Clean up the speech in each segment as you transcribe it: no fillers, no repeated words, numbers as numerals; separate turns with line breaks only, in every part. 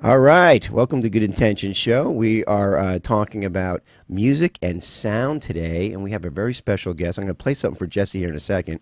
All right, welcome to Good Intentions Show. We are talking about music and sound today, and we have a very special guest. I'm going to play something for Jesse here in a second.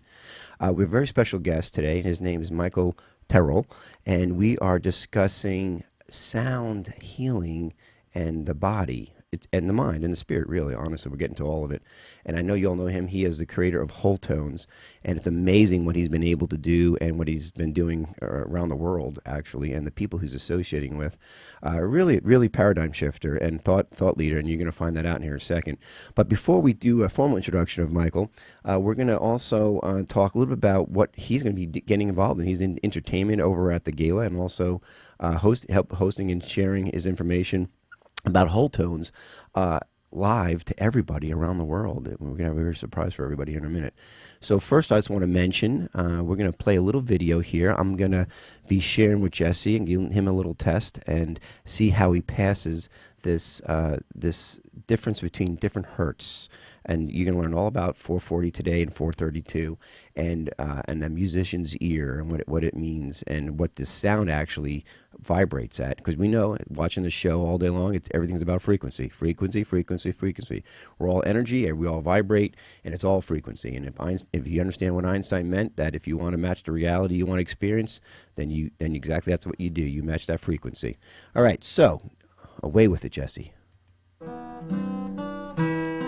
We have a very special guest today. His name is Michael Tyrrell, and we are discussing sound healing and the body. And the mind and the spirit, really, honestly. We're getting to all of it. And I know you all know him. He is the creator of wholetones, and it's amazing what he's been able to do and what he's been doing around the world, actually, and the people he's associating with. Really paradigm shifter and thought leader, and you're going to find that out in here in a second. But before we do a formal introduction of Michael, we're going to also talk a little bit about what he's going to be getting involved in. He's in entertainment over at the gala, and also hosting and sharing his information about wholetones live to everybody around the world. We're going to have a very surprise for everybody here in a minute. So first, I just want to mention, we're going to play a little video here. I'm going to be sharing with Jesse and giving him a little test and see how he passes this this difference between different hertz. And you're going to learn all about 440 today and 432 and a musician's ear and what it means and what this sound actually vibrates at. Because we know, watching the show all day long, everything's about frequency. Frequency, frequency, frequency. We're all energy, and we all vibrate, and it's all frequency. And if you understand what Einstein meant, that if you want to match the reality you want to experience, then exactly that's what you do. You match that frequency. All right, so away with it, Jesse.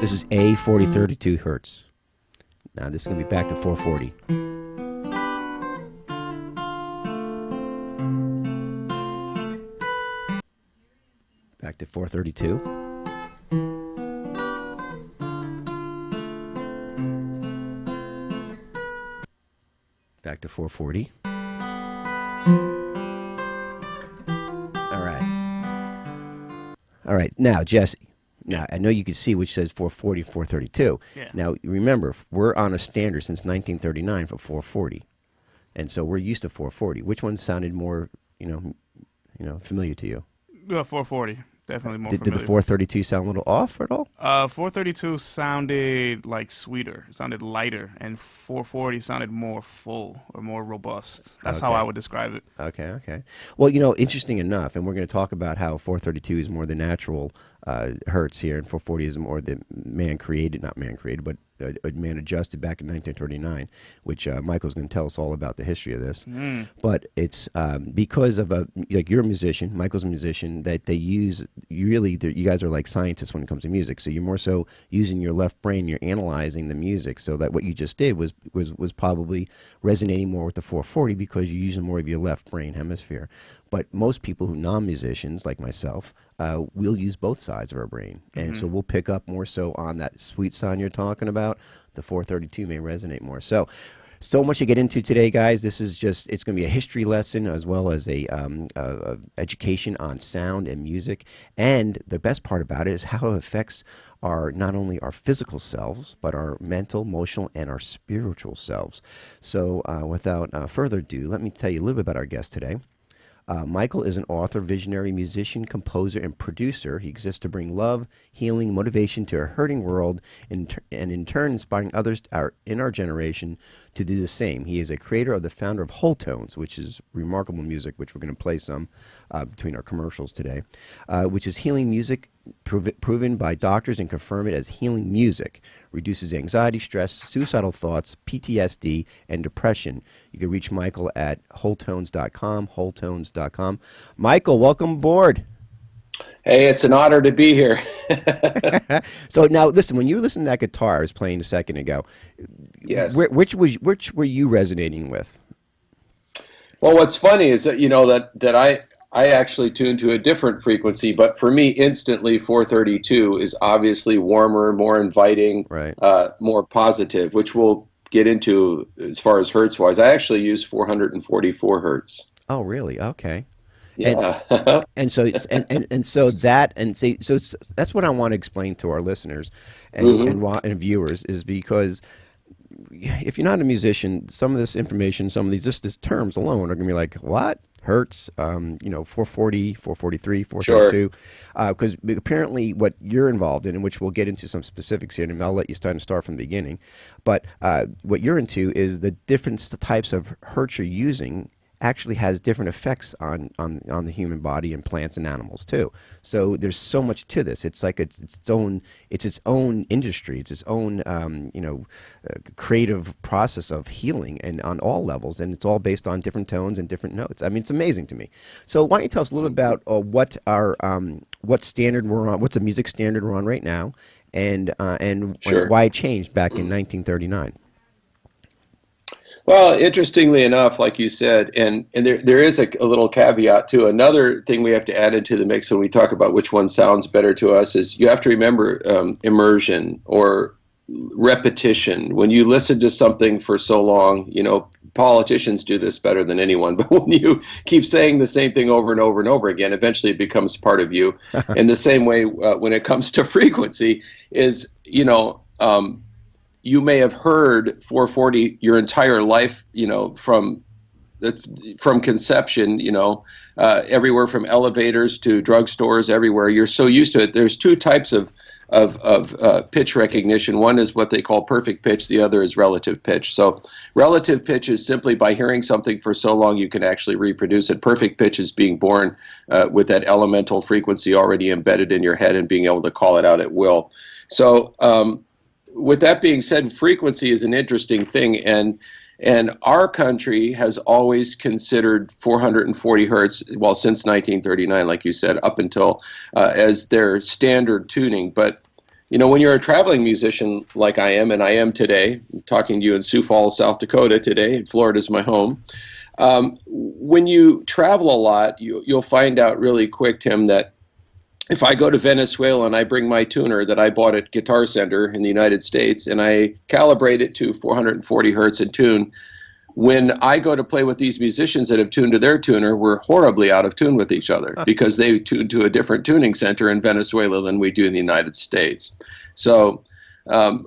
This is A 4032 hertz. Now this is going to be back to 440. Back to 432. Back to 440. All right. Now, Jesse. Now, I know you can see which says 440 and 432.
Yeah.
Now, remember, we're on a standard since 1939 for 440. And so we're used to 440. Which one sounded more, familiar to you?
440. Definitely more
Did
familiar.
the 432 sound a little off at all?
432 sounded like sweeter. It sounded lighter. And 440 sounded more full or more robust. That's how I would describe it.
Okay. Well, interesting enough, and we're going to talk about how 432 is more the natural hertz here, and 440 is more the not man created, but man adjusted back in 1939, which Michael's going to tell us all about the history of this. But it's because of you're a musician, Michael's a musician, that they use, you guys are like scientists when it comes to music. So you're more so using your left brain, you're analyzing the music, so that what you just did was probably resonating more with the 440 because you're using more of your left brain hemisphere. But most people who non-musicians, like myself, we'll use both sides of our brain. And so we'll pick up more so on that sweet sound you're talking about. The 432 may resonate more. So much to get into today, guys. This is it's going to be a history lesson as well as a education on sound and music. And the best part about it is how it affects not only our physical selves, but our mental, emotional, and our spiritual selves. So without further ado, let me tell you a little bit about our guest today. Michael is an author, visionary, musician, composer, and producer. He exists to bring love, healing, motivation to a hurting world, and in turn inspiring others in our generation to do the same. He is a creator of the founder of wholetones, which is remarkable music, which we're going to play some between our commercials today, which is healing music proven by doctors and confirmed as healing music. Reduces anxiety, stress, suicidal thoughts, PTSD, and depression. You can reach Michael at wholetones.com. Michael, welcome aboard.
Hey, it's an honor to be here.
So now, listen, when you listen to that guitar I was playing a second ago,
yes,
which were you resonating with?
Well, what's funny is that that I actually tune to a different frequency, but for me, instantly 432 is obviously warmer, more inviting,
right.
More positive, which we'll get into as far as hertz wise. I actually use 444 hertz.
Oh, really? Okay.
Yeah.
So that's what I want to explain to our listeners and viewers, is because if you're not a musician, some of this information, some of these terms alone are going to be like, what? Hertz, 440, 443, 432, because apparently what you're involved in, and which we'll get into some specifics here, and I'll let you start from the beginning, but what you're into is the different types of hertz you're using actually has different effects on the human body and plants and animals too. So there's so much to this. It's like it's its own industry. It's its own creative process of healing, and on all levels. And it's all based on different tones and different notes. I mean, it's amazing to me. So why don't you tell us a little about what standard we're on? What's the music standard we're on right now? And
Sure.
why it changed back in 1939.
Well, interestingly enough, like you said, and there is a little caveat too. Another thing we have to add into the mix when we talk about which one sounds better to us is you have to remember immersion or repetition. When you listen to something for so long, politicians do this better than anyone, but when you keep saying the same thing over and over and over again, eventually it becomes part of you. In the same way, when it comes to frequency, is, you may have heard 440 your entire life, from conception, everywhere from elevators to drugstores, everywhere. You're so used to it. There's two types of pitch recognition. One is what they call perfect pitch. The other is relative pitch. So relative pitch is simply by hearing something for so long you can actually reproduce it. Perfect pitch is being born with that elemental frequency already embedded in your head and being able to call it out at will. So with that being said, frequency is an interesting thing, and our country has always considered 440 hertz, well, since 1939, like you said, up until as their standard tuning. But when you're a traveling musician like I am, and I am today, I'm talking to you in Sioux Falls, South Dakota today. Florida's my home. When you travel a lot, you'll find out really quick, Tim, that if I go to Venezuela and I bring my tuner that I bought at Guitar Center in the United States and I calibrate it to 440 hertz in tune, when I go to play with these musicians that have tuned to their tuner, we're horribly out of tune with each other because they tune to a different tuning center in Venezuela than we do in the United States. So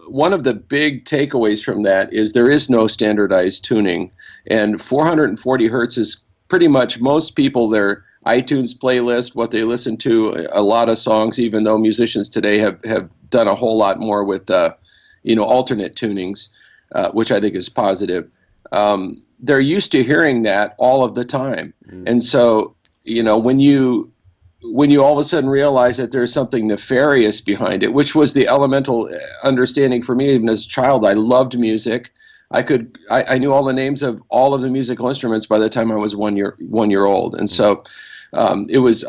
one of the big takeaways from that is there is no standardized tuning, and 440 hertz is pretty much most people, their iTunes playlist, what they listen to, a lot of songs, even though musicians today have done a whole lot more with, alternate tunings, which I think is positive. They're used to hearing that all of the time. And so, when you all of a sudden realize that there's something nefarious behind it, which was the elemental understanding for me, even as a child. I loved music. I knew all the names of all of the musical instruments by the time I was 1 year old. And so I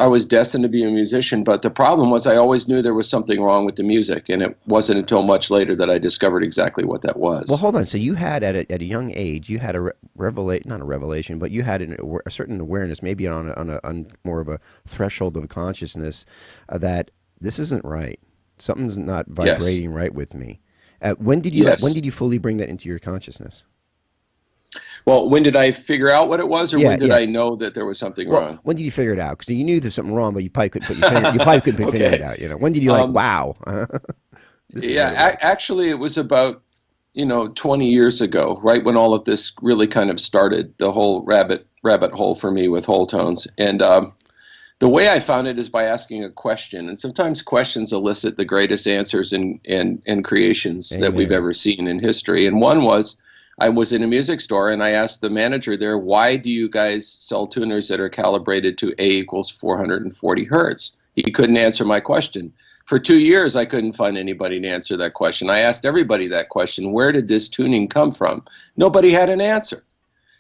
was destined to be a musician, but the problem was I always knew there was something wrong with the music, and it wasn't until much later that I discovered exactly what that was.
Well, hold on. So you had at a young age, you had not a revelation, but you had a certain awareness, maybe on more of a threshold of consciousness, that this isn't right. Something's not vibrating right with me. When did you fully bring that into your consciousness?
Well, when did I figure out what it was, or when did I know that there was something wrong?
When did you figure it out? Because you knew there's something wrong, but you probably couldn't put your finger. You probably couldn't figure it out. When did you wow?
Actually, it was about 20 years ago, right when all of this really kind of started. The whole rabbit hole for me with wholetones, and the way I found it is by asking a question, and sometimes questions elicit the greatest answers in creations that we've ever seen in history. And one was, I was in a music store and I asked the manager there, why do you guys sell tuners that are calibrated to A equals 440 hertz? He couldn't answer my question. For 2 years, I couldn't find anybody to answer that question. I asked everybody that question, where did this tuning come from? Nobody had an answer.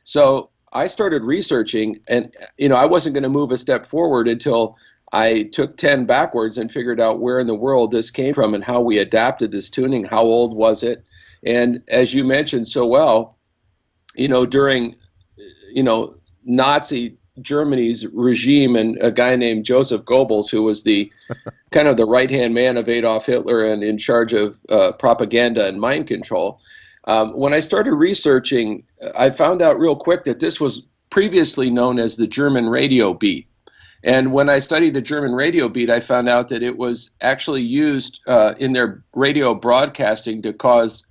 So I started researching, and I wasn't going to move a step forward until I took 10 backwards and figured out where in the world this came from and how we adapted this tuning, how old was it. And as you mentioned so well, during, Nazi Germany's regime and a guy named Joseph Goebbels, who was the kind of the right-hand man of Adolf Hitler and in charge of propaganda and mind control. When I started researching, I found out real quick that this was previously known as the German radio beat. And when I studied the German radio beat, I found out that it was actually used in their radio broadcasting to cause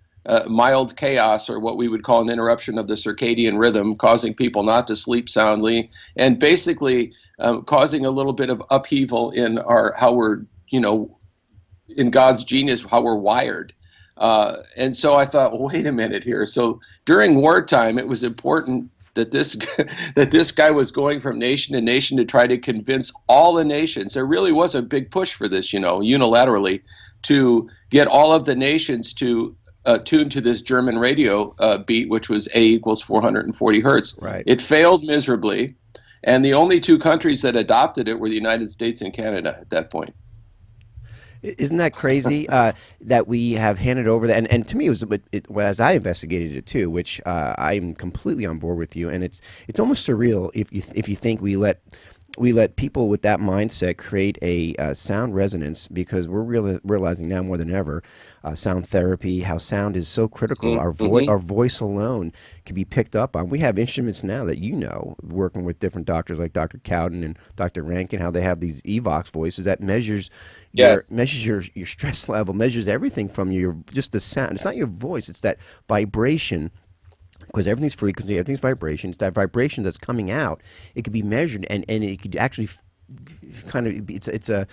mild chaos, or what we would call an interruption of the circadian rhythm, causing people not to sleep soundly, and basically causing a little bit of upheaval in how we're, in God's genius, how we're wired. And so I thought, well, wait a minute here. So during wartime, it was important that this that this guy was going from nation to nation to try to convince all the nations. There really was a big push for this, unilaterally, to get all of the nations to tune to this German radio beat, which was A equals 440 hertz.
Right.
It failed miserably, and the only two countries that adopted it were the United States and Canada at that point.
Isn't that crazy that we have handed over that? And to me, as I investigated it too, which I'm completely on board with you. And it's almost surreal if you think we let people with that mindset create a sound resonance, because we're realizing now more than ever, sound therapy, how sound is so critical. Our voice alone can be picked up on. We have instruments now that, working with different doctors like Dr. Cowden and Dr. Rankin, how they have these Evox voices that measures your stress level, measures everything from just the sound. It's not your voice, it's that vibration. Because everything's frequency, everything's vibration. It's that vibration that's coming out. It could be measured, and it could actually kind of it's a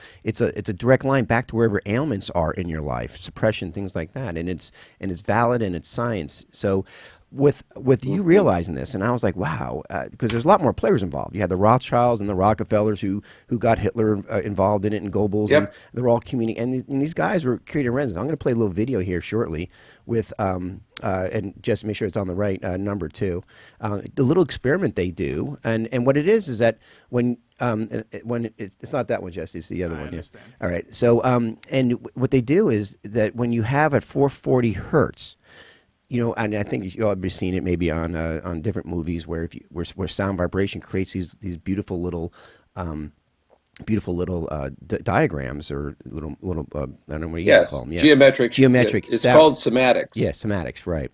direct line back to wherever ailments are in your life, suppression, things like that. And it's valid, and it's science. So with you realizing this, and I was like, wow, because there's a lot more players involved. You had the Rothschilds and the Rockefellers who got Hitler involved in it, and Goebbels, and they're all communicating. And these guys were creating resonance. I'm going to play a little video here shortly with and just make sure it's on the right number too. The little experiment they do, and what it is that when it's not that one, Jesse, it's the other one.
Understand.
Yeah. All right. So and what they do is that when you have at 440 hertz. And I think you've all seen it maybe on different movies where where sound vibration creates these beautiful little diagrams, or little I don't know what you call them. Yeah.
Geometric. It's
sound.
called somatics.
Yeah, somatics, right.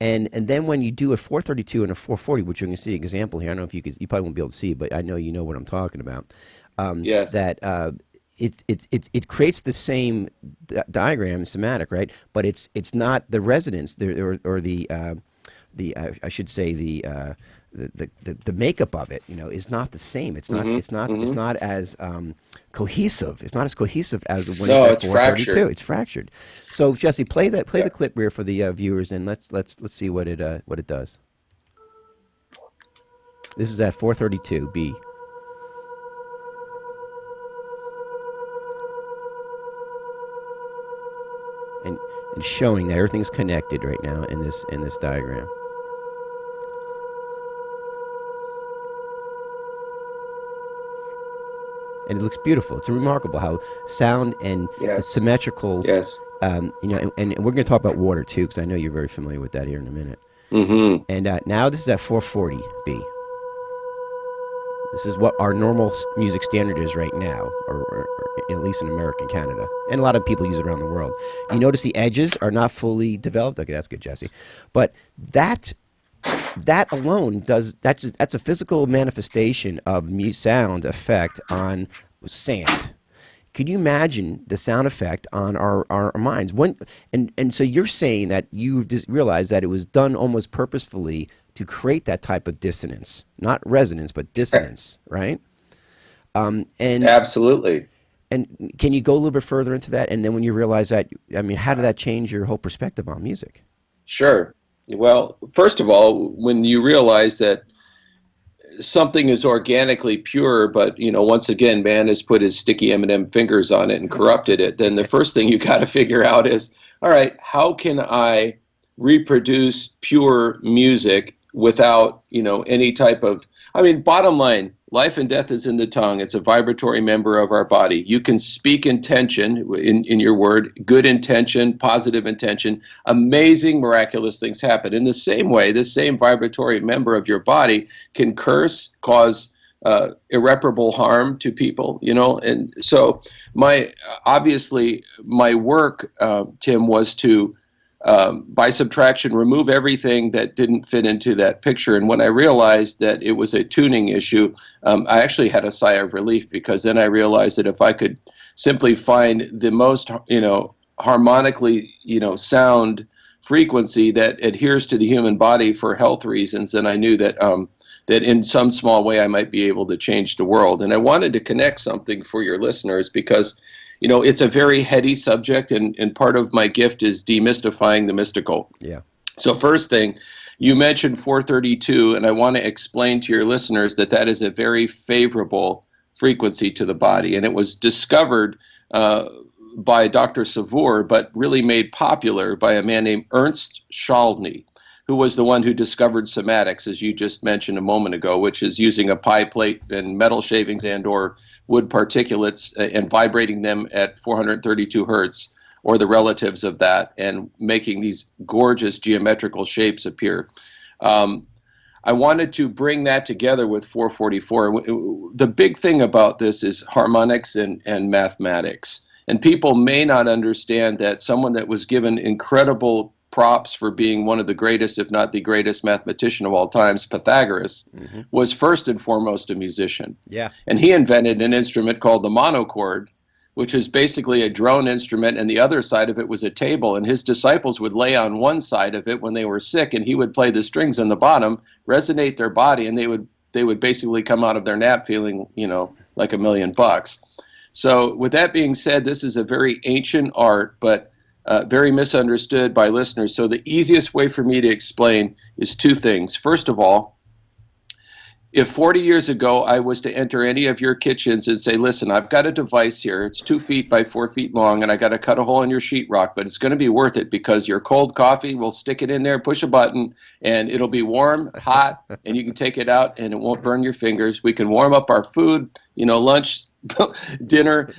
And then when you do a 432 and a 440, which you can see an example here. I don't know if you probably won't be able to see it, but I know you know what I'm talking about.
Yes.
That it creates the same diagram, somatic, right? But it's not the resonance or the I should say the makeup of it, is not the same. It's not it's not as cohesive. It's not as cohesive as when it's at 432.
Fractured.
It's fractured. So Jesse, play the clip here for the viewers, and let's see what it does. This is at 432 B. And showing that everything's connected right now in this diagram. And it looks beautiful. It's remarkable how sound and the symmetrical.
Yes.
And we're going to talk about water too, because I know you're very familiar with that here in a minute.
Mm-hmm.
And now this is at 440 B. This is what our normal music standard is right now, or at least in America and Canada. And a lot of people use it around the world. You notice the edges are not fully developed. Okay, that's good, Jesse. But that alone that's a physical manifestation of sound effect on sand. Could you imagine the sound effect on our minds? And so you're saying that you've just realized that it was done almost purposefully to create that type of dissonance, not resonance, but dissonance, right? And
absolutely.
And can you go a little bit further into that? And then when you realize that, how did that change your whole perspective on music?
Sure. Well, first of all, when you realize that something is organically pure, but once again, man has put his sticky M&M fingers on it and corrupted it, then the first thing you got to figure out is, all right, how can I reproduce pure music without, any type of, bottom line, life and death is in the tongue. It's a vibratory member of our body. You can speak intention in your word, good intention, positive intention. Amazing, miraculous things happen. In the same way, this same vibratory member of your body can curse, cause irreparable harm to people, And so obviously my work, Tim, was to by subtraction, remove everything that didn't fit into that picture. And when I realized that it was a tuning issue, I actually had a sigh of relief, because then I realized that if I could simply find the most, harmonically, sound frequency that adheres to the human body for health reasons, then I knew that that in some small way I might be able to change the world. And I wanted to connect something for your listeners, because it's a very heady subject, and part of my gift is demystifying the mystical.
Yeah.
So first thing, you mentioned 432, and I want to explain to your listeners that that is a very favorable frequency to the body, and it was discovered by Dr. Savour, but really made popular by a man named Ernst Schaldny, who was the one who discovered somatics, as you just mentioned a moment ago, which is using a pie plate and metal shavings and or wood particulates and vibrating them at 432 hertz, or the relatives of that, and making these gorgeous geometrical shapes appear. I wanted to bring that together with 444. The big thing about this is harmonics and mathematics. And people may not understand that someone that was given incredible props for being one of the greatest, if not the greatest mathematician of all times, Pythagoras, was first and foremost a musician.
Yeah.
And he invented an instrument called the Mono Chord, which is basically a drone instrument, and the other side of it was a table, and his disciples would lay on one side of it when they were sick, and he would play the strings on the bottom, resonate their body, and they would basically come out of their nap feeling, like $1 million. So with that being said, this is a very ancient art, but very misunderstood by listeners. So the easiest way for me to explain is two things. First of all, if 40 years ago I was to enter any of your kitchens and say, listen, I've got a device here, it's 2 feet by 4 feet long, and I got to cut a hole in your sheetrock, but it's going to be worth it because your cold coffee, we'll stick it in there, push a button, and it'll be warm, hot, and you can take it out and it won't burn your fingers. We can warm up our food, lunch, dinner,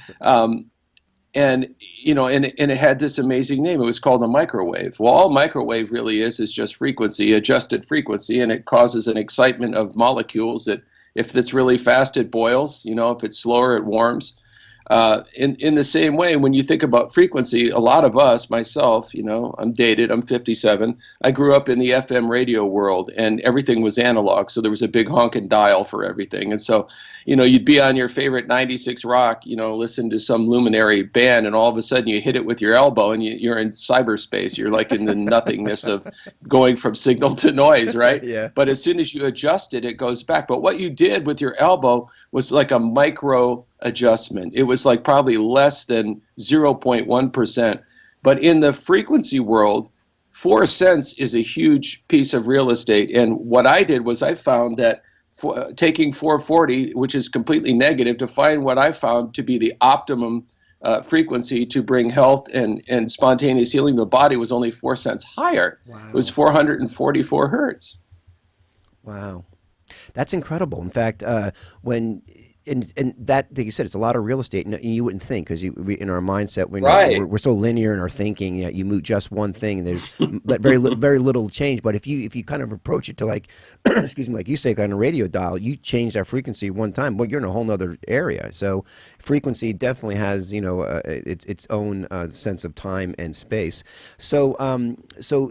and it had this amazing name. It was called a microwave. Well, all microwave really is just frequency, adjusted frequency, and it causes an excitement of molecules that if it's really fast, it boils. If it's slower, it warms. In the same way, when you think about frequency, a lot of us, myself, I'm dated, I'm 57. I grew up in the FM radio world, and everything was analog, so there was a big honking dial for everything. And so, you'd be on your favorite 96 rock, listen to some luminary band, and all of a sudden you hit it with your elbow, and you're in cyberspace. You're like in the nothingness of going from signal to noise, right?
Yeah.
But as soon as you adjust it, it goes back. But what you did with your elbow was like a micro adjustment. It was like probably less than 0.1%. But in the frequency world, 4 cents is a huge piece of real estate. And what I did was I found that taking 440, which is completely negative, to find what I found to be the optimum frequency to bring health and spontaneous healing, the body was only 4 cents higher.
Wow.
It was 444 hertz.
Wow. That's incredible. In fact, and that, like you said, it's a lot of real estate, and you wouldn't think, because in our mindset, we're so linear in our thinking. You move just one thing, and there's very little change. But if you kind of approach it to like, excuse me, like you say, on a radio dial, you change that frequency one time, well, you're in a whole other area. So frequency definitely has its own sense of time and space. So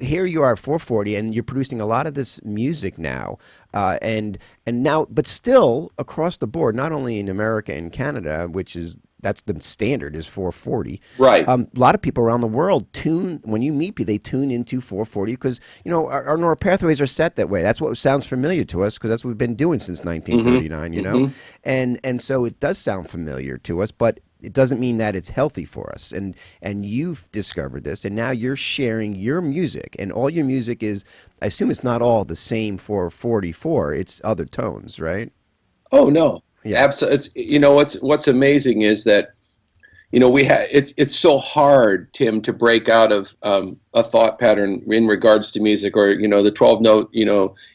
here you are, 440, and you're producing a lot of this music now. And now, but still across the board, not only in America and Canada, that's the standard is 440.
Right.
A lot of people around the world when you meet people, they tune into 440 because, our neural pathways are set that way. That's what sounds familiar to us because that's what we've been doing since 1939, And so it does sound familiar to us, but it doesn't mean that it's healthy for us. And you've discovered this, and now you're sharing your music, and all your music is, I assume it's not all the same 444. It's other tones, right?
Oh, no.
Yeah.
Absolutely. What's amazing is that, it's so hard, Tim, to break out of a thought pattern in regards to music, or, the 12-note,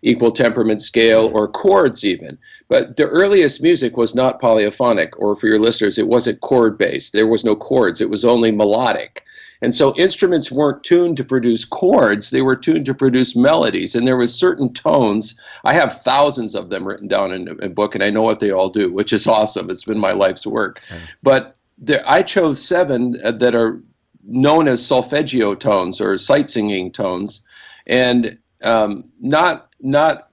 equal temperament scale, or chords even. But the earliest music was not polyphonic, or for your listeners, it wasn't chord-based. There was no chords. It was only melodic. And so instruments weren't tuned to produce chords, they were tuned to produce melodies. And there was certain tones. I have thousands of them written down in a book, and I know what they all do, which is awesome. It's been my life's work. But I chose 7 that are known as solfeggio tones, or sight singing tones, and not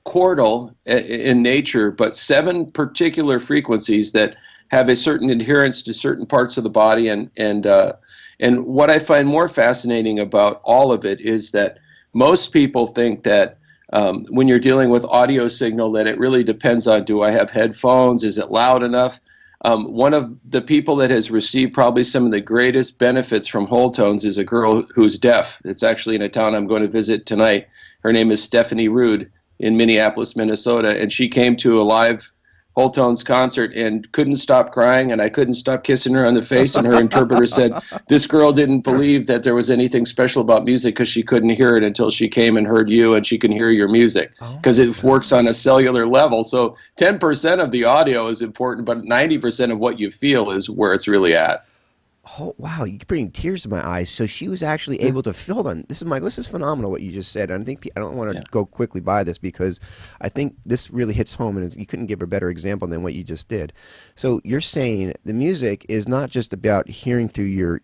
chordal in nature, but 7 particular frequencies that have a certain adherence to certain parts of the body. And what I find more fascinating about all of it is that most people think that when you're dealing with audio signal, that it really depends on, do I have headphones? Is it loud enough? One of the people that has received probably some of the greatest benefits from wholetones is a girl who's deaf. It's actually in a town I'm going to visit tonight. Her name is Stephanie Rude in Minneapolis, Minnesota, and she came to a live wholetones concert and couldn't stop crying, and I couldn't stop kissing her on the face, and her interpreter said this girl didn't believe that there was anything special about music because she couldn't hear it until she came and heard you, and she can hear your music because it works on a cellular level. So 10% of the audio is important, but 90% of what you feel is where it's really at.
Oh, wow, you bring tears to my eyes. So she was actually able to feel them. This is Mike. This is phenomenal what you just said. And I think I don't want to go quickly by this because I think this really hits home, and you couldn't give a better example than what you just did. So you're saying the music is not just about hearing through your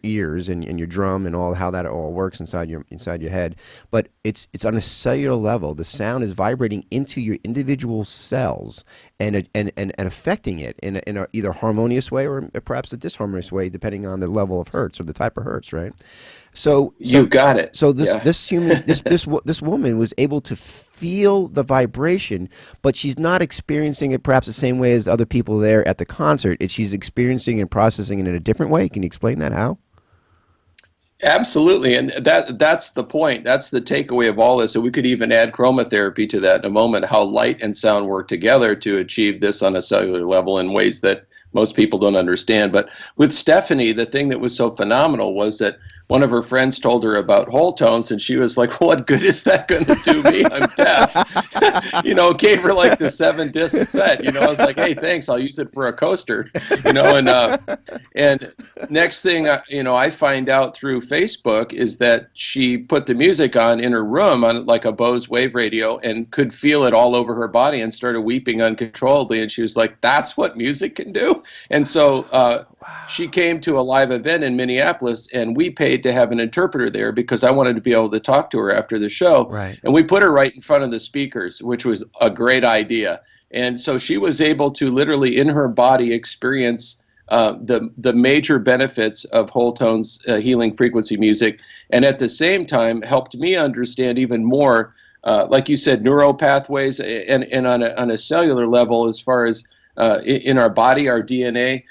ears and your drum and all how that all works inside your head, but it's on a cellular level. The sound is vibrating into your individual cells and affecting it in a either harmonious way or perhaps a disharmonious way, depending on the level of hertz or the type of hertz, right? So
you got it.
So this woman was able to feel the vibration, but she's not experiencing it perhaps the same way as other people there at the concert. She's experiencing and processing it in a different way. Can you explain that? How?
Absolutely, and that's the point. That's the takeaway of all this. And we could even add chromotherapy to that in a moment, how light and sound work together to achieve this on a cellular level in ways that most people don't understand. But with Stephanie, the thing that was so phenomenal was that one of her friends told her about wholetones, and she was like, what good is that going to do me? I'm deaf. Gave her like the 7-disc set. I was like, hey, thanks. I'll use it for a coaster. And next thing, I find out through Facebook is that she put the music on in her room on like a Bose wave radio and could feel it all over her body and started weeping uncontrollably. And she was like, that's what music can do? And so she came to a live event in Minneapolis, and we paid to have an interpreter there because I wanted to be able to talk to her after the show.
Right.
And we put her right in front of the speakers, which was a great idea. And so she was able to literally in her body experience the major benefits of wholetones healing frequency music, and at the same time helped me understand even more, like you said, neural pathways and on a cellular level as far as in our body, our DNA.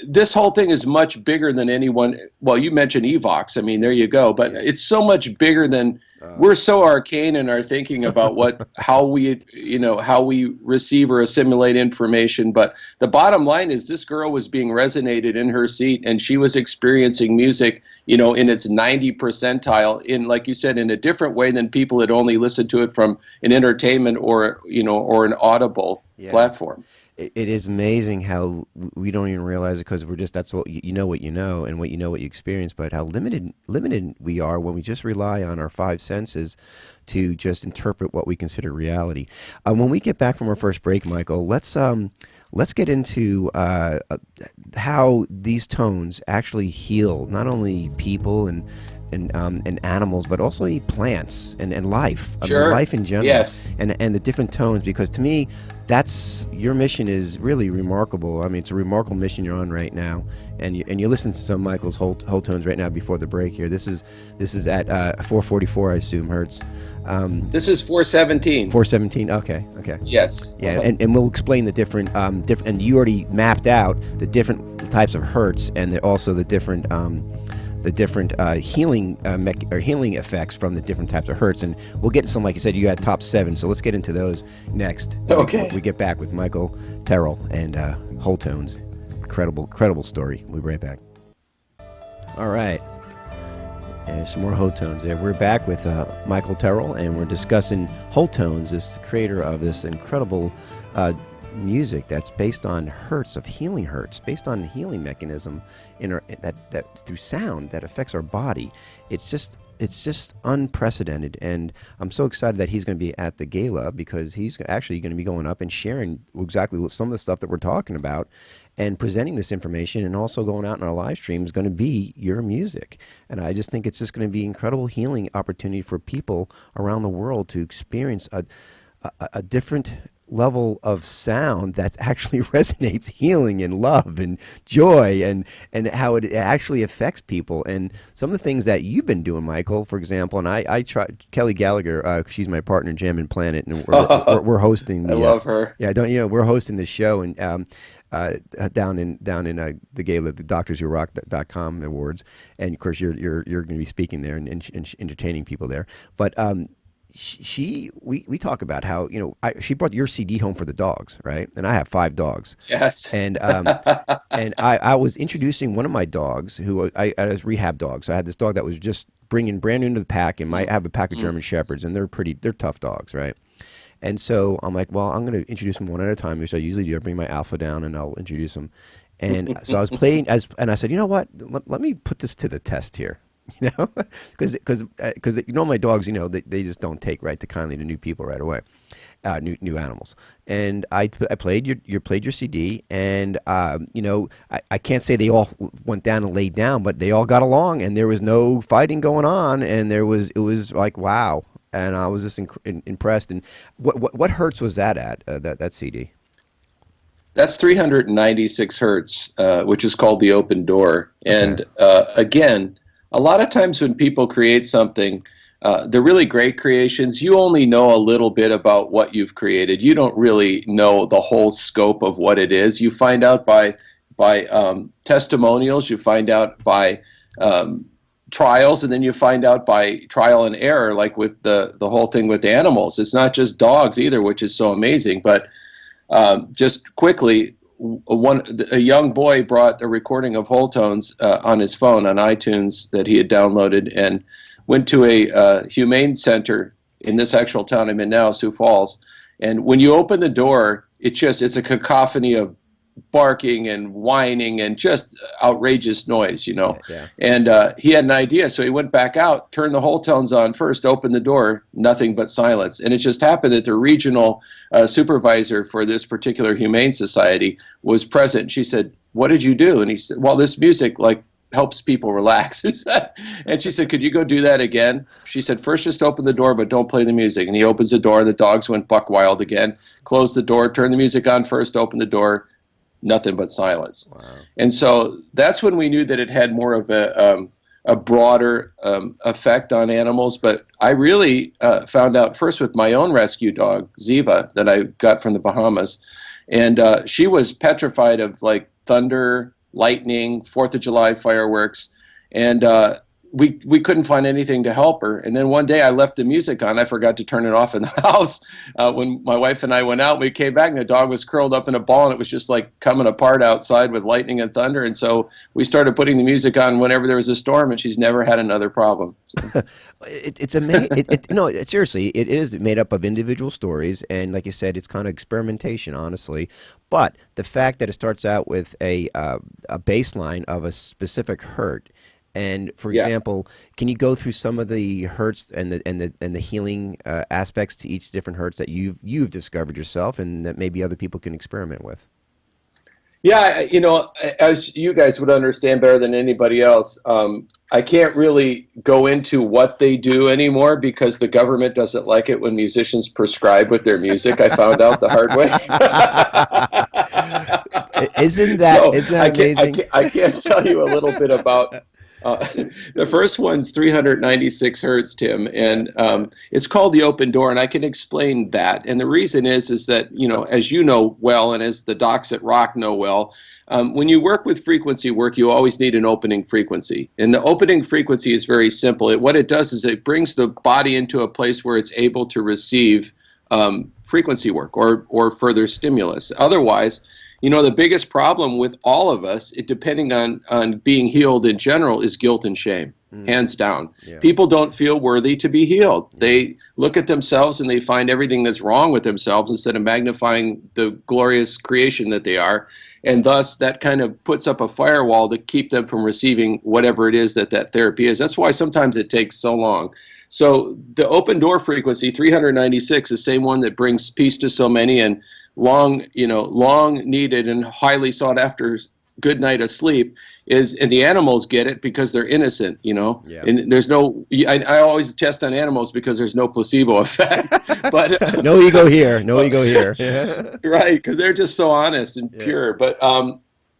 This whole thing is much bigger than anyone. Well, you mentioned Evox. I mean, there you go. But it's so much bigger than we're so arcane in our thinking about how we receive or assimilate information. But the bottom line is this girl was being resonated in her seat, and she was experiencing music, in its 90 percentile, in, like you said, in a different way than people that only listen to it from an entertainment or an audible platform.
It is amazing how we don't even realize it because that's what you know what you know and what you know what you experience, but how limited we are when we just rely on our 5 senses to just interpret what we consider reality. When we get back from our first break, Michael, let's get into how these tones actually heal not only people and animals, but also plants and life.
Sure.
I mean, life in general.
Yes.
And the different tones, because to me, that's your mission is really remarkable. I mean, it's a remarkable mission you're on right now, and you listen to some Michael's wholetones right now before the break here. This is at 444, I assume, hertz.
This is 417.
417. Okay.
Yes.
Yeah, and we'll explain the different. And you already mapped out the different types of hertz and also the different healing healing effects from the different types of hertz, and we'll get to some, like you said, you had top 7, so let's get into those next.
Okay.
We get back with Michael Tyrrell and wholetones. Incredible story. We'll be right back. All right. Some more wholetones there. We're back with Michael Tyrrell, and we're discussing wholetones, as the creator of this incredible music that's based on hertz, of healing hertz, based on the healing mechanism that through sound that affects our body. It's just unprecedented, and I'm so excited that he's going to be at the gala because he's actually going to be going up and sharing exactly some of the stuff that we're talking about and presenting this information, and also going out in our live stream is going to be your music. And I just think it's just going to be incredible healing opportunity for people around the world to experience a different level of sound that actually resonates healing and love and joy, and how it actually affects people. And some of the things that you've been doing, Michael, for example, and I tried Kelly Gallagher, she's my partner in Jam and Planet, and we're hosting the,
I love her.
yeah, don't you know, we're hosting the show, and down in the gala, the DoctorsWhoRock.com awards, and of course you're going to be speaking there and entertaining people there. But we talk about how, you know, she brought your CD home for the dogs, right? And I have 5 dogs.
Yes.
And and I was introducing one of my dogs who I was rehab dogs. I had this dog that was just bringing brand new into the pack, and I have a pack of German Shepherds, and they're tough dogs, right? And so I'm like, well, I'm going to introduce them one at a time, which I usually do. I bring my alpha down and I'll introduce them. And so I was playing, and I said, you know what? Let me put this to the test here. You know, because you know, my dogs, you know, they just don't take right to kindly to new people right away, new animals. And I played your CD, and you know, I can't say they all went down and laid down, but they all got along, and there was no fighting going on, and it was like, wow. And I was just impressed. And what hertz was that at, that CD?
That's 396 hertz, which is called the open door. And again, a lot of times when people create something, they're really great creations. You only know a little bit about what you've created. You don't really know the whole scope of what it is. You find out by testimonials. You find out by trials, and then you find out by trial and error, like with the whole thing with animals. It's not just dogs either, which is so amazing. But just quickly, a young boy brought a recording of wholetones on his phone on iTunes that he had downloaded, and went to a humane center in this actual town I'm in now, Sioux Falls. And when you open the door, it's a cacophony of barking and whining and just outrageous noise, you know.
Yeah.
And he had an idea, so he went back out, turned the wholetones on first, opened the door, nothing but silence. And it just happened that the regional supervisor for this particular humane society was present. She said, "What did you do?" And he said, "Well, this music like helps people relax." And she said, "Could you go do that again?" She said, "First just open the door, but don't play the music." And he opens the door, the dogs went buck wild again. Closed the door, turned the music on first, opened the door, nothing but silence.
Wow.
And so that's when we knew that it had more of a broader effect on animals. But I really found out first with my own rescue dog, Ziva, that I got from the Bahamas. And she was petrified of like thunder, lightning, 4th of July fireworks. And we couldn't find anything to help her. And then one day I left the music on. I forgot to turn it off in the house. When my wife and I went out, we came back and the dog was curled up in a ball, and it was just like coming apart outside with lightning and thunder. And so we started putting the music on whenever there was a storm, and she's never had another problem. So.
It's amazing. No, seriously, it is made up of individual stories, and like you said, it's kind of experimentation, honestly. But the fact that it starts out with a baseline of a specific hertz. And for example, can you go through some of the hertz and the healing aspects to each different hertz that you've discovered yourself, and that maybe other people can experiment with?
Yeah, you know, as you guys would understand better than anybody else, I can't really go into what they do anymore because the government doesn't like it when musicians prescribe with their music. I found out the hard way.
Isn't that amazing?
I can't tell you a little bit about. The first one's 396 hertz, Tim, and it's called the open door, and I can explain that. And the reason is that, you know, as you know well, and as the docs at Rock know well, when you work with frequency work, you always need an opening frequency. And the opening frequency is very simple. What it does is it brings the body into a place where it's able to receive frequency work or further stimulus. Otherwise, you know, the biggest problem with all of us, depending on being healed in general, is guilt and shame, hands down. Yeah. People don't feel worthy to be healed. They look at themselves and they find everything that's wrong with themselves instead of magnifying the glorious creation that they are. And thus, that kind of puts up a firewall to keep them from receiving whatever it is that therapy is. That's why sometimes it takes so long. So the open door frequency, 396, the same one that brings peace to so many and long needed and highly sought after good night of sleep and the animals get it because they're innocent,
Yeah.
and there's I always test on animals because there's no placebo effect, but
No ego here. No ego here.
right, because they're just so honest and pure.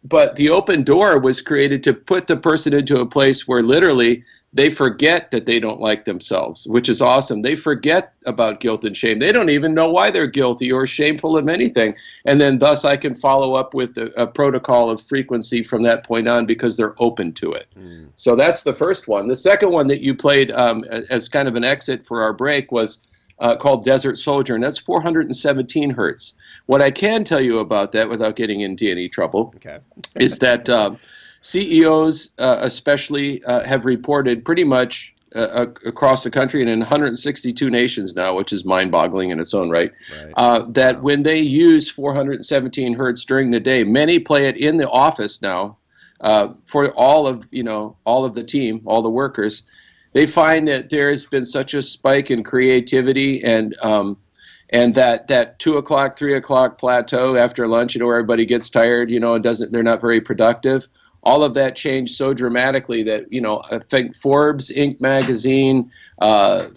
But the open door was created to put the person into a place where literally they forget that they don't like themselves, which is awesome. They forget about guilt and shame. They don't even know why they're guilty or shameful of anything. And then thus I can follow up with a protocol of frequency from that point on because they're open to it. So that's the first one. The second one that you played as kind of an exit for our break was called Desert Soldier, and that's 417 hertz. What I can tell you about that without getting into any trouble is that CEOs especially have reported pretty much across the country and in 162 nations now, which is mind-boggling in its own right, that when they use 417 hertz during the day, many play it in the office now for all of the team, all the workers. They find that there has been such a spike in creativity and that 2 o'clock, 3 o'clock plateau after lunch, where everybody gets tired, and they're not very productive. All of that changed so dramatically that, I think Forbes, Inc. magazine,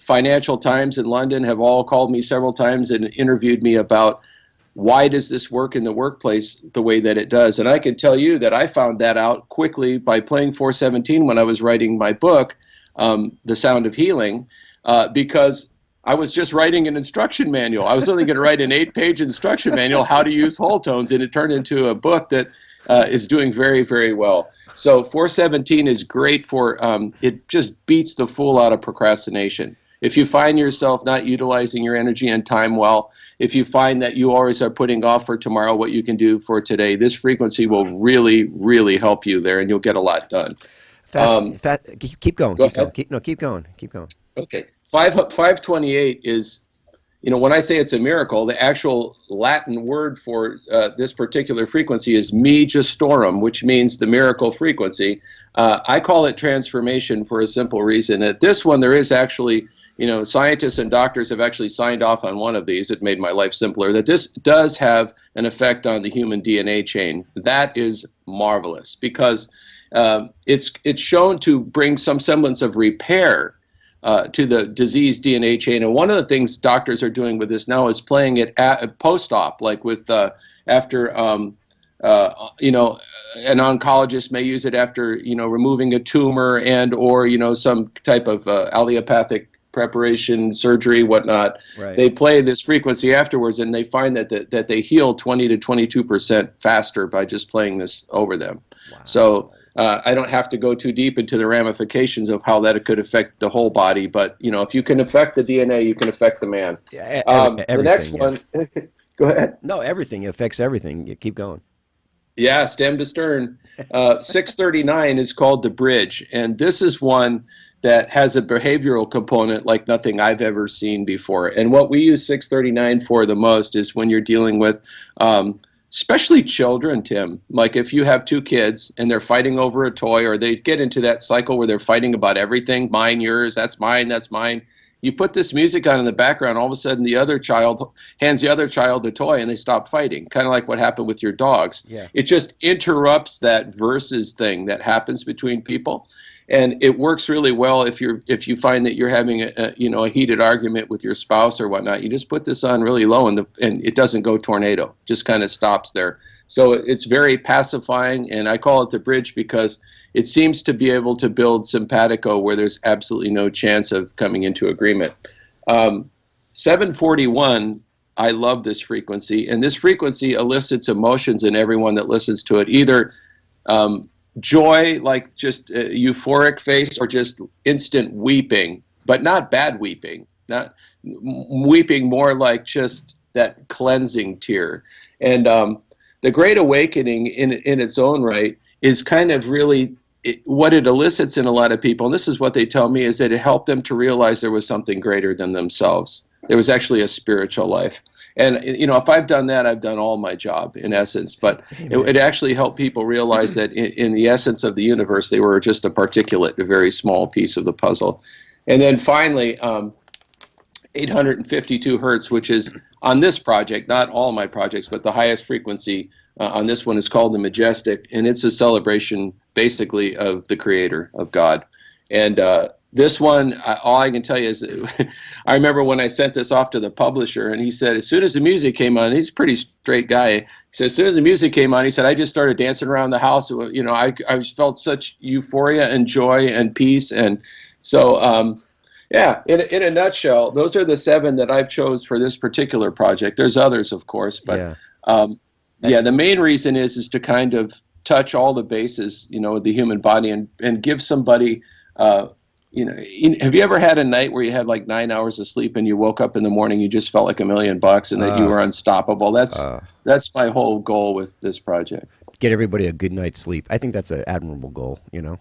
Financial Times in London have all called me several times and interviewed me about why does this work in the workplace the way that it does. And I can tell you that I found that out quickly by playing 417 when I was writing my book, The Sound of Healing, because I was just writing an instruction manual. I was only going to write an 8-page instruction manual, how to use whole tones, and it turned into a book that is doing very, very well. So 417 is great for, it just beats the fool out of procrastination. If you find yourself not utilizing your energy and time well, if you find that you always are putting off for tomorrow what you can do for today, this frequency will really, really help you there, and you'll get a lot done.
Keep going.
Go
Keep going.
Okay. 528 is, when I say it's a miracle, the actual Latin word for this particular frequency is me justorum, which means the miracle frequency. I call it transformation for a simple reason. At this one, there is actually, scientists and doctors have actually signed off on one of these. It made my life simpler, that this does have an effect on the human DNA chain. That is marvelous because it's shown to bring some semblance of repair to the disease DNA chain. And one of the things doctors are doing with this now is playing it at post-op, like with after, an oncologist may use it after, removing a tumor and or, some type of allopathic preparation, surgery, whatnot. Right. They play this frequency afterwards, and they find that they heal 20 to 22% faster by just playing this over them. Wow. So I don't have to go too deep into the ramifications of how that could affect the whole body, but if you can affect the DNA, you can affect the man. The next one, go ahead.
No, everything affects everything. You keep going.
Yeah, stem to stern. 639 is called the bridge, and this is one that has a behavioral component like nothing I've ever seen before. And what we use 639 for the most is when you're dealing with especially children, Tim. Like if you have 2 kids and they're fighting over a toy, or they get into that cycle where they're fighting about everything, mine, yours, that's mine, that's mine. You put this music on in the background, all of a sudden the other child hands the other child the toy and they stop fighting, kind of like what happened with your dogs. Yeah. It just interrupts that versus thing that happens between people. And it works really well if you find that you're having a heated argument with your spouse or whatnot. You just put this on really low, and it doesn't go tornado. Just kind of stops there. So it's very pacifying, and I call it the bridge because it seems to be able to build simpatico where there's absolutely no chance of coming into agreement. 741, I love this frequency, and this frequency elicits emotions in everyone that listens to it. Either joy, like just a euphoric face, or just instant weeping, but not bad weeping, not weeping, more like just that cleansing tear. And the Great Awakening in its own right is kind of really what it elicits in a lot of people, and this is what they tell me, is that it helped them to realize there was something greater than themselves. There was actually a spiritual life. And, if I've done that, I've done all my job, in essence. But it actually helped people realize that in the essence of the universe, they were just a particulate, a very small piece of the puzzle. And then finally, 852 hertz, which is on this project, not all my projects, but the highest frequency on this one is called the Majestic, and it's a celebration basically of the Creator, of God. And this one, all I can tell you is, I remember when I sent this off to the publisher, and he said, as soon as the music came on, he's a pretty straight guy. He said, as soon as the music came on, he said, I just started dancing around the house. You know, I felt such euphoria and joy and peace. And so, yeah, in a nutshell, those are the 7 that I've chose for this particular project. There's others, of course, but yeah, the main reason is to kind of touch all the bases, you know, of the human body and give somebody, you know, have you ever had a night where you had like 9 hours of sleep and you woke up in the morning, you just felt like $1,000,000 and that you were unstoppable? That's my whole goal with this project.
Get everybody a good night's sleep. I think that's an admirable goal, you know.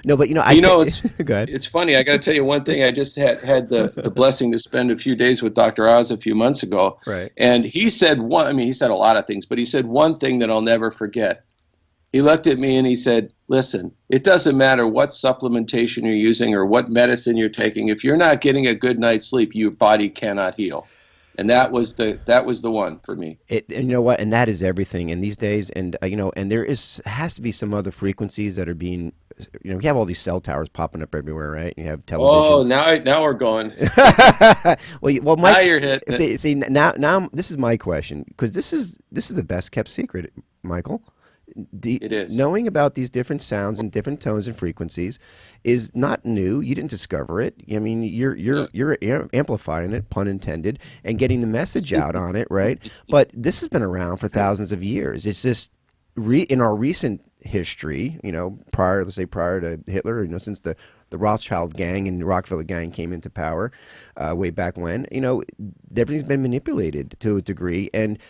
No, but
it's funny. I got to tell you one thing. I just had the blessing to spend a few days with Dr. Oz a few months ago.
Right.
And he said he said a lot of things, but he said one thing that I'll never forget. He looked at me and he said, listen, it doesn't matter what supplementation you're using or what medicine you're taking. If you're not getting a good night's sleep, your body cannot heal. And that was the one for me.
And you know what? And that is everything in these days. And you know, and there has to be some other frequencies that are being, you know, we have all these cell towers popping up everywhere, right? You have television.
Oh, now we're going.
well, Mike,
now you're hitting.
See, now this is my question, because this is the best kept secret, Michael.
It is.
Knowing about these different sounds and different tones and frequencies is not new. You didn't discover it. I mean, you're amplifying it, pun intended, and getting the message out on it, right? But this has been around for thousands of years. It's just in our recent history, you know, prior to Hitler, you know, since the Rothschild gang and the Rockefeller gang came into power way back when, you know, everything's been manipulated to a degree. And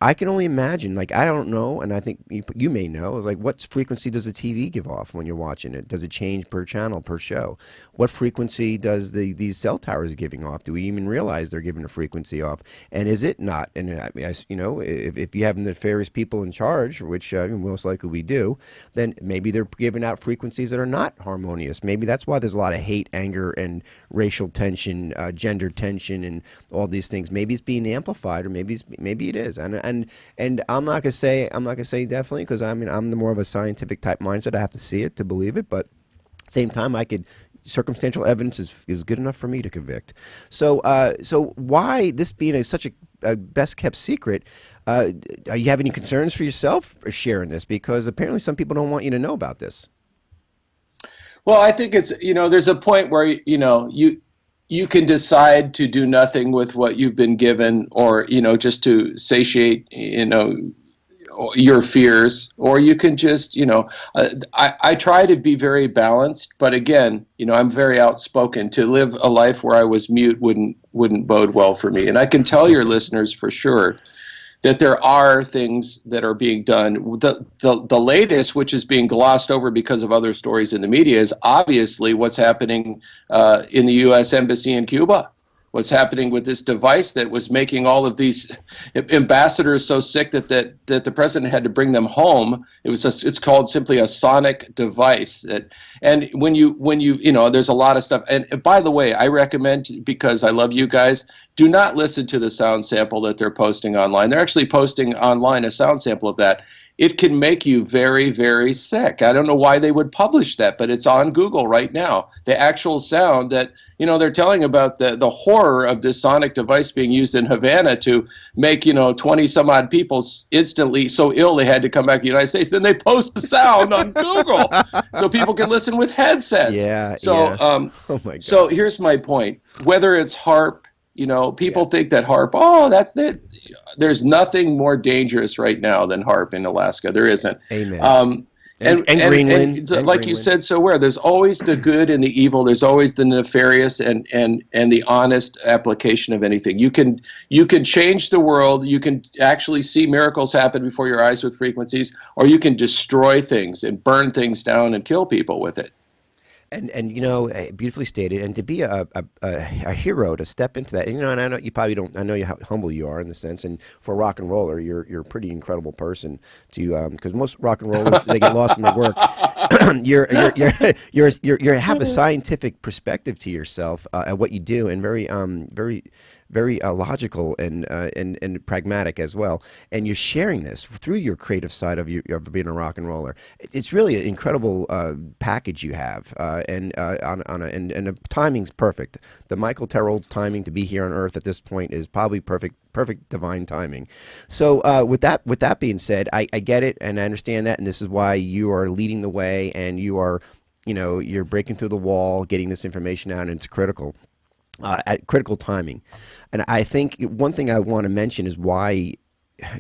I can only imagine, like, I don't know, and I think you may know, like, what frequency does the TV give off when you're watching it? Does it change per channel, per show? What frequency does these cell towers giving off? Do we even realize they're giving a frequency off? And is it not? And, I mean, you know, if you have nefarious people in charge, which most likely we do, then maybe they're giving out frequencies that are not harmonious. Maybe that's why there's a lot of hate, anger, and racial tension, gender tension, and all these things. Maybe it's being amplified, or maybe it is. And I'm not gonna say definitely, because I mean, I'm the more of a scientific type mindset. I have to see it to believe it, but at the same time, circumstantial evidence is good enough for me to convict. So why this being such a best kept secret? Do you have any concerns for yourself sharing this? Because apparently some people don't want you to know about this.
Well, I think it's, you know, there's a point where, you know, you can decide to do nothing with what you've been given, or, you know, just to satiate, you know, your fears, or you can just, you know, I try to be very balanced, but again, you know, I'm very outspoken. To live a life where I was mute wouldn't bode well for me. And I can tell your listeners for sure that there are things that are being done. The latest, which is being glossed over because of other stories in the media, is obviously what's happening in the U.S. Embassy in Cuba. What's happening with this device that was making all of these ambassadors so sick that the president had to bring them home. It's called simply a sonic device. And when you know, there's a lot of stuff. And by the way, I recommend, because I love you guys, do not listen to the sound sample that they're posting online. They're actually posting online a sound sample of that. It can make you very, very sick. I don't know why they would publish that, but it's on Google right now. The actual sound that, you know, they're telling about the horror of this sonic device being used in Havana to make, you know, 20 some odd people instantly so ill they had to come back to the United States. Then they post the sound on Google so people can listen with headsets.
Yeah.
So,
yeah. Oh my God.
So here's my point. Whether it's harp, you know, people think that harp, that's it. There's nothing more dangerous right now than harp in Alaska. There isn't.
Amen. And Greenland.
And like you said so well, there's always the good and the evil. There's always the nefarious and the honest application of anything. You can change the world. You can actually see miracles happen before your eyes with frequencies, or you can destroy things and burn things down and kill people with it.
And beautifully stated. And to be a hero, to step into that, and I know you probably don't. I know how humble you are in the sense. And for a rock and roller, you're a pretty incredible person to because most rock and rollers they get lost in their work. You have a scientific perspective to yourself at what you do, and very logical and pragmatic as well. And you're sharing this through your creative side of being a rock and roller. It's really an incredible package you have, and the timing's perfect. The Michael Tyrrell's timing to be here on Earth at this point is probably perfect divine timing. So with that being said, I get it and I understand that, and this is why you are leading the way, and you are, you're breaking through the wall, getting this information out, and it's critical. At critical timing. And I think one thing I want to mention is why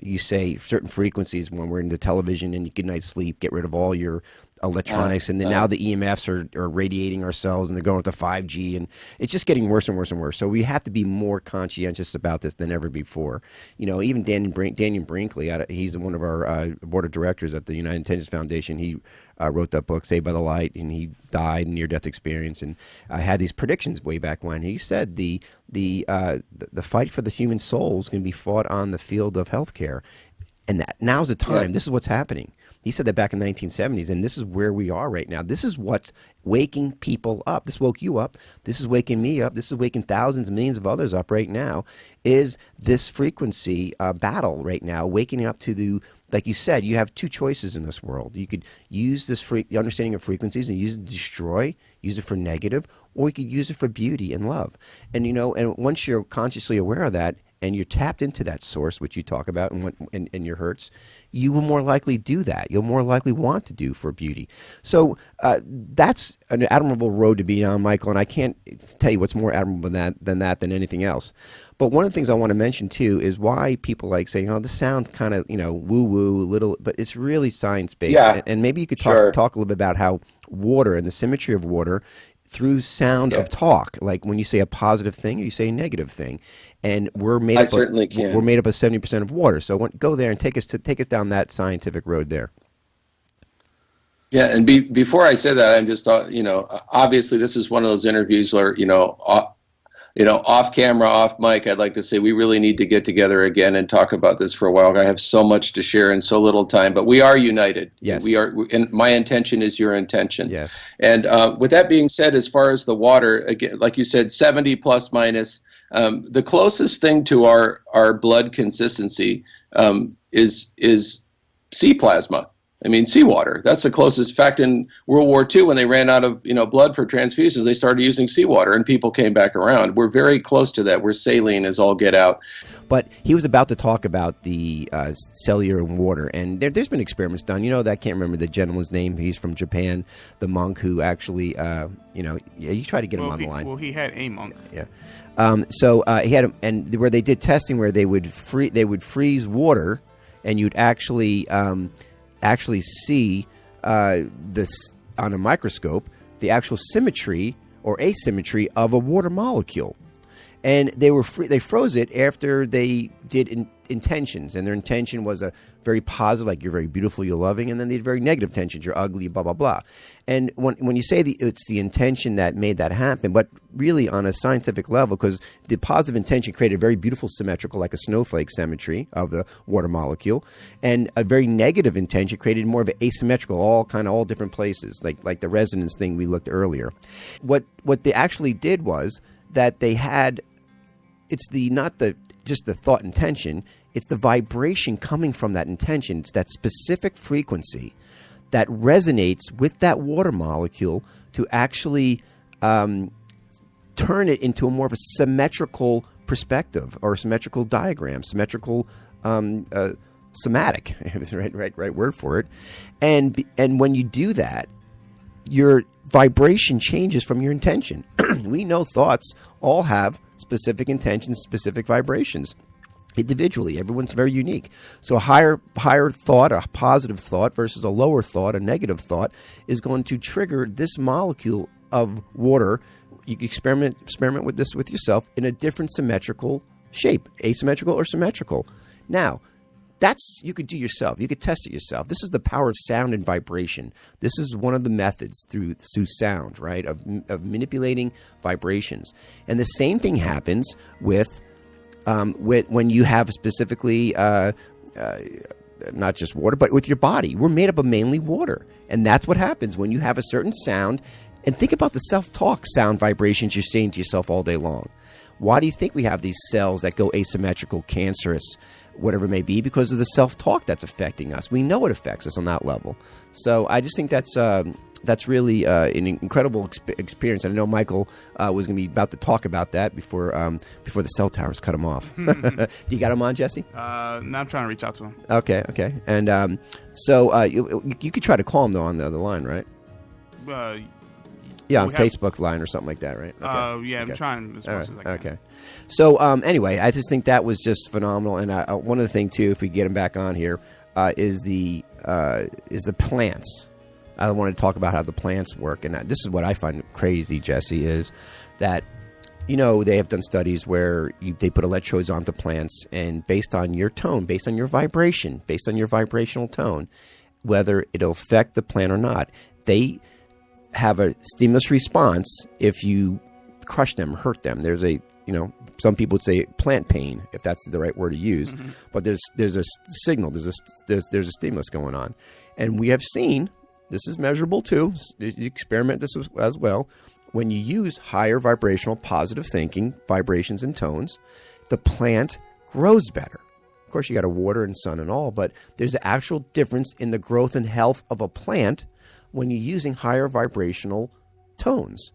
you say certain frequencies when we're into television and you good night's sleep, get rid of all your electronics, and then now the EMFs are radiating our cells, and they're going to 5G, and it's just getting worse and worse and worse. So we have to be more conscientious about this than ever before. Even Daniel Brinkley, he's one of our board of directors at the United Intentions Foundation. He wrote that book, Saved by the Light, and he died near-death experience. And I had these predictions way back when. He said the fight for the human soul is going to be fought on the field of healthcare, and that now's the time. Yeah. This is what's happening. He said that back in the 1970s, and this is where we are right now. This is what's waking people up. This woke you up. This is waking me up. This is waking thousands and millions of others up right now, is this frequency battle right now, waking up to like you said, you have two choices in this world. You could use this understanding of frequencies and use it to destroy, use it for negative, or you could use it for beauty and love. And, and once you're consciously aware of that, and you're tapped into that source, which you talk about in your hertz, you will more likely do that. You'll more likely want to do for beauty. So that's an admirable road to be on, Michael, and I can't tell you what's more admirable than anything else. But one of the things I want to mention, too, is why people like saying, this sounds kind of, woo-woo, little, but it's really science-based.
Yeah,
and maybe you could talk a little bit about how water and the symmetry of water through sound of talk, like when you say a positive thing or you say a negative thing, and we're made up.
Certainly can.
We're made up of 70% of water. So go there and take us down that scientific road there.
Yeah, and before I say that, I'm just obviously this is one of those interviews where off camera, off mic, I'd like to say we really need to get together again and talk about this for a while. I have so much to share in so little time, but we are united.
Yes.
We are, and my intention is your intention.
Yes. And
with that being said, as far as the water, again, like you said, 70 plus minus, the closest thing to our blood consistency is sea plasma. I mean, seawater. That's the closest. In fact, in World War II, when they ran out of blood for transfusions, they started using seawater, and people came back around. We're very close to that. We're saline as all get out.
But he was about to talk about the cellular in water, and there's been experiments done. I can't remember the gentleman's name. He's from Japan, the monk who actually, you try to get him on the line.
Well, he had a monk.
Yeah. So he had, and where they did testing where they would freeze water, and you'd actually see this on a microscope, the actual symmetry or asymmetry of a water molecule. And they froze it after they did intentions, and their intention was a very positive, like you're very beautiful, you're loving, and then they did very negative intentions, you're ugly, blah, blah, blah. And when you say it's the intention that made that happen, but really on a scientific level, because the positive intention created a very beautiful symmetrical, like a snowflake symmetry of the water molecule, and a very negative intention created more of an asymmetrical, all different places, like the resonance thing we looked earlier. What they actually did was that they had, it's just the thought intention, it's the vibration coming from that intention. It's that specific frequency that resonates with that water molecule to actually turn it into a more of a symmetrical perspective or a symmetrical diagram, symmetrical somatic, if it's the right word for it. And when you do that, your vibration changes from your intention. We know thoughts all have specific intentions, specific vibrations. Individually, everyone's very unique. So a higher thought, a positive thought versus a lower thought, a negative thought, is going to trigger this molecule of water. You can experiment with this with yourself in a different symmetrical shape, asymmetrical or symmetrical. Now, that's, you could do yourself. You could test it yourself. This is the power of sound and vibration. This is one of the methods through sound, right, of manipulating vibrations. And the same thing happens with when you have specifically not just water, but with your body. We're made up of mainly water. And that's what happens when you have a certain sound. And think about the self-talk sound vibrations you're saying to yourself all day long. Why do you think we have these cells that go asymmetrical, cancerous, whatever it may be? Because of the self-talk that's affecting us. We know it affects us on that level. So I just think that's really an incredible experience. And I know Michael was going to be about to talk about that before the cell towers cut him off. You got him on, Jesse?
No, I'm trying to reach out to him.
Okay. And so you could try to call him, though, on the other line, right? Yeah, on Facebook line or something like that, right? Okay.
Yeah, I'm trying as much as I can.
Okay. So anyway, I just think that was just phenomenal. And one other thing too, if we get him back on here, is the plants. I wanted to talk about how the plants work, and this is what I find crazy, Jesse, is that they have done studies where they put electrodes onto plants, and based on your tone, based on your vibration, based on your vibrational tone, whether it'll affect the plant or not, they have a stimulus response if you crush them, hurt them. There's some people would say plant pain, if that's the right word to use, but there's a signal, there's a stimulus going on. And we have seen, this is measurable too, you experiment this as well, when you use higher vibrational positive thinking, vibrations and tones, the plant grows better. Of course, you got to water and sun and all, but there's an actual difference in the growth and health of a plant when you're using higher vibrational tones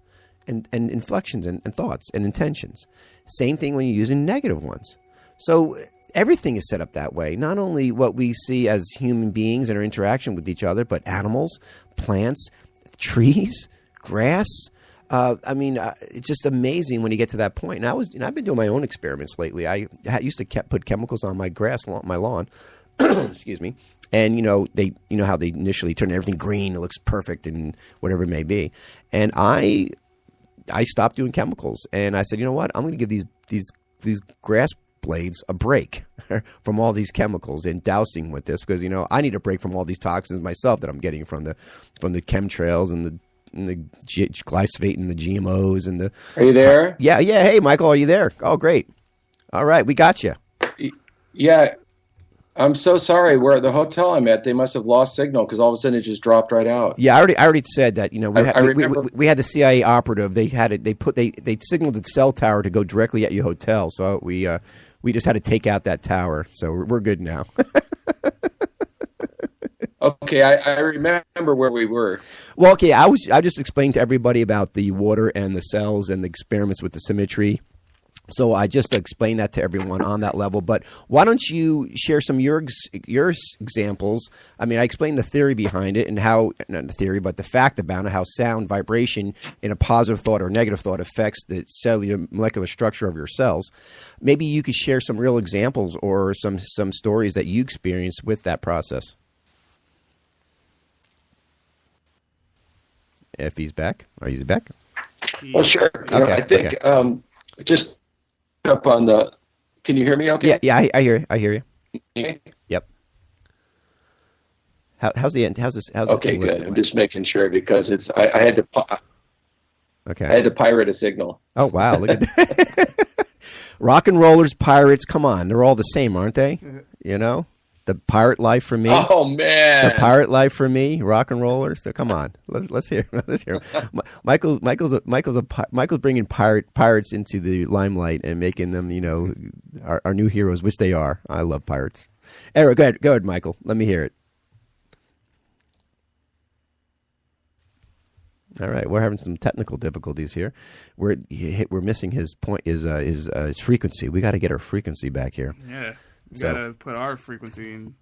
and inflections and thoughts and intentions. Same thing when you're using negative ones. So everything is set up that way. Not only what we see as human beings and our interaction with each other, but animals, plants, trees, grass. It's just amazing when you get to that point. And I've been doing my own experiments lately. I used to put chemicals on my grass, my lawn. Excuse me. And they how they initially turn everything green, it looks perfect and whatever it may be. And I stopped doing chemicals, and I said, you know what? I'm going to give these grass blades a break from all these chemicals and dousing with this, because I need a break from all these toxins myself that I'm getting from the chemtrails and the glyphosate and the GMOs and the.
Are you there?
Yeah. Hey, Michael, are you there? Oh, great. All right, we got you.
Yeah. I'm so sorry. Where the hotel I'm at, they must have lost signal because all of a sudden it just dropped right out.
Yeah, I already said that. We had the CIA operative. They had it. They signaled the cell tower to go directly at your hotel. So we just had to take out that tower. So we're good now.
Okay, I remember where we were.
Well, okay, I just explained to everybody about the water and the cells and the experiments with the symmetry. So I just explained that to everyone on that level. But why don't you share some of your examples? I mean, I explained the theory behind it and how, not the theory, but the fact about it, how sound vibration in a positive thought or negative thought affects the cellular molecular structure of your cells. Maybe you could share some real examples or some stories that you experienced with that process. If he's back. Are you back?
Well, sure.
Okay,
I think just up on the. Can you hear me? Okay.
Yeah. I hear you.
Okay.
Yep. How's the end? How's this?
Okay, good. I'm just making sure because it's. I had to.
Okay.
I had to pirate a signal.
Oh wow! Look at that. Rock and rollers, pirates. Come on, they're all the same, aren't they? The pirate life for me.
Oh man,
the pirate life for me. Rock and rollers. So come on, let's hear. Let's hear. Michael's bringing pirates into the limelight and making them, our new heroes, which they are. I love pirates. Anyway, go ahead, Michael. Let me hear it. All right, we're having some technical difficulties here. We're missing his point. His frequency. We got to get our frequency back here.
Yeah. We gotta put our frequency in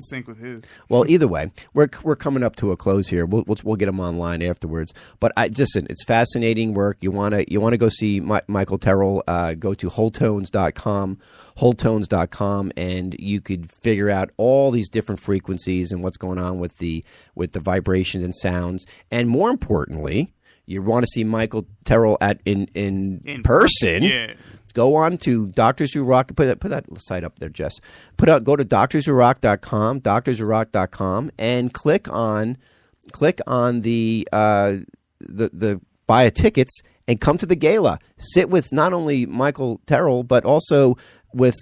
sync with his.
Well, either way, we're coming up to a close here. We'll get him online afterwards. But it's fascinating work. You wanna go see Michael Tyrrell? Go to wholetones.com, and you could figure out all these different frequencies and what's going on with the vibrations and sounds. And more importantly, you want to see Michael Tyrrell in person,
Yeah.
go on to Doctors Who Rock. Put that site up there, Jess. Go to doctorswhorock.com, and click on the buy a tickets and come to the gala. Sit with not only Michael Tyrrell but also with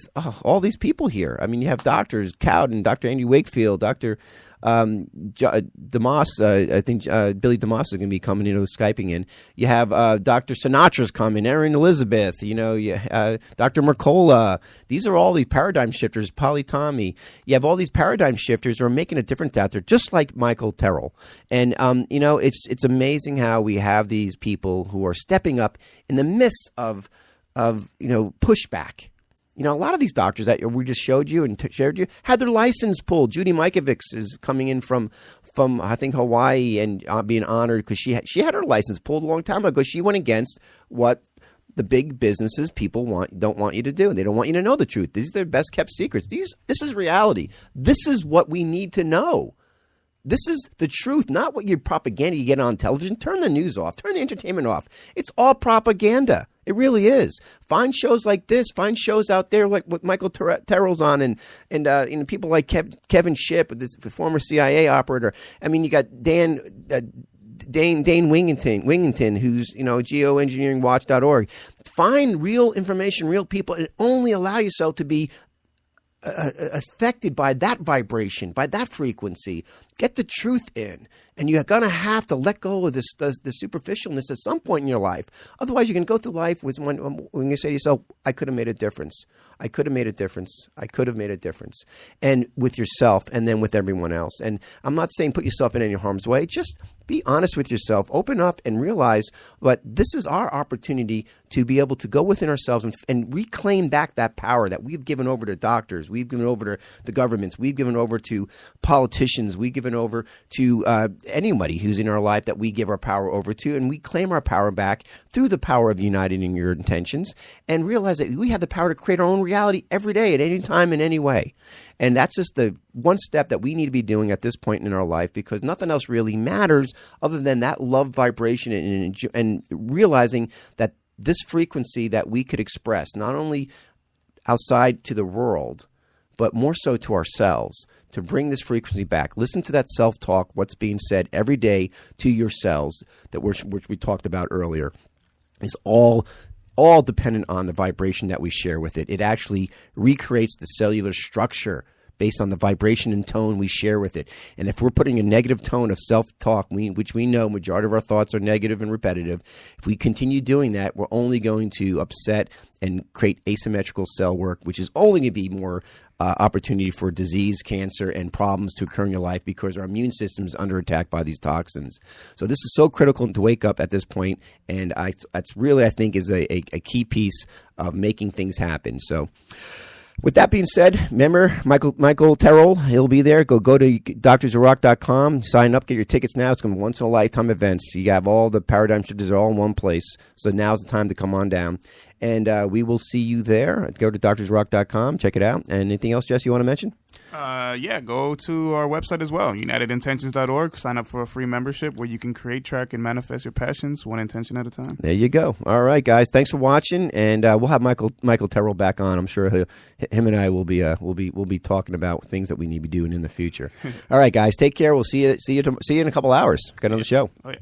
all these people here. I mean, you have Doctors Cowden, Dr. Andy Wakefield, Dr. DeMoss. I think Billy DeMoss is going to be coming, Skyping in. You have Dr. Sinatra's coming, Erin Elizabeth, Dr. Mercola. These are all these paradigm shifters, Polly Tommy. You have all these paradigm shifters who are making a difference out there, just like Michael Tyrrell. And, it's amazing how we have these people who are stepping up in the midst of pushback. A lot of these doctors that we just showed you and shared you had their license pulled. Judy Mikovits is coming in from I think Hawaii and being honored because she had her license pulled a long time ago. She went against what the big businesses don't want you to do. They don't want you to know the truth. These are their best kept secrets. This is reality. This is what we need to know. This is the truth, not what your propaganda you get on television. Turn the news off. Turn the entertainment off. It's all propaganda. It really is. Find shows like this. Find shows out there like what Michael Tyrrell's on, and people like Kevin Shipp, the former CIA operator. I mean, you got Dane Wingington, who's geoengineeringwatch.org. Find real information, real people, and only allow yourself to be affected by that vibration, by that frequency. Get the truth in, and you're going to have to let go of the superficialness at some point in your life. Otherwise, you're going to go through life when you say to yourself, I could have made a difference. I could have made a difference. I could have made a difference. And with yourself and then with everyone else. And I'm not saying put yourself in any harm's way. Just be honest with yourself. Open up and realize that this is our opportunity to be able to go within ourselves and reclaim back that power that we've given over to doctors. We've given over to the governments. We've given over to politicians. We've given over to anybody who's in our life that we give our power over to. And we claim our power back through the power of uniting in your intentions and realize that we have the power to create our own reality every day at any time in any way. And that's just the one step that we need to be doing at this point in our life, because nothing else really matters other than that love vibration and realizing that this frequency that we could express not only outside to the world, but more so to ourselves, to bring this frequency back. Listen to that self-talk, what's being said every day to yourselves, which we talked about earlier, is all dependent on the vibration that we share with it. It actually recreates the cellular structure based on the vibration and tone we share with it. And if we're putting a negative tone of self-talk, which we know majority of our thoughts are negative and repetitive, if we continue doing that, we're only going to upset and create asymmetrical cell work, which is only going to be more opportunity for disease, cancer, and problems to occur in your life because our immune system is under attack by these toxins. So this is so critical to wake up at this point, and that's really, I think, is a key piece of making things happen. So with that being said, remember Michael Tyrrell, he'll be there. Go to doctorswhorock.com, sign up, get your tickets now. It's going to be once in a lifetime events. You have all the paradigm shifters all in one place. So now's the time to come on down. And we will see you there. Go to doctorswhorock.com, check it out. And anything else, Jess, you want to mention?
Go to our website as well, unitedintentions.org. Sign up for a free membership where you can create, track, and manifest your passions one intention at a time.
There you go. All right, guys. Thanks for watching, and we'll have Michael Tyrrell back on. I'm sure him and I will be talking about things that we need to be doing in the future. All right, guys. Take care. We'll see you in a couple hours. Got another show.
Oh yeah.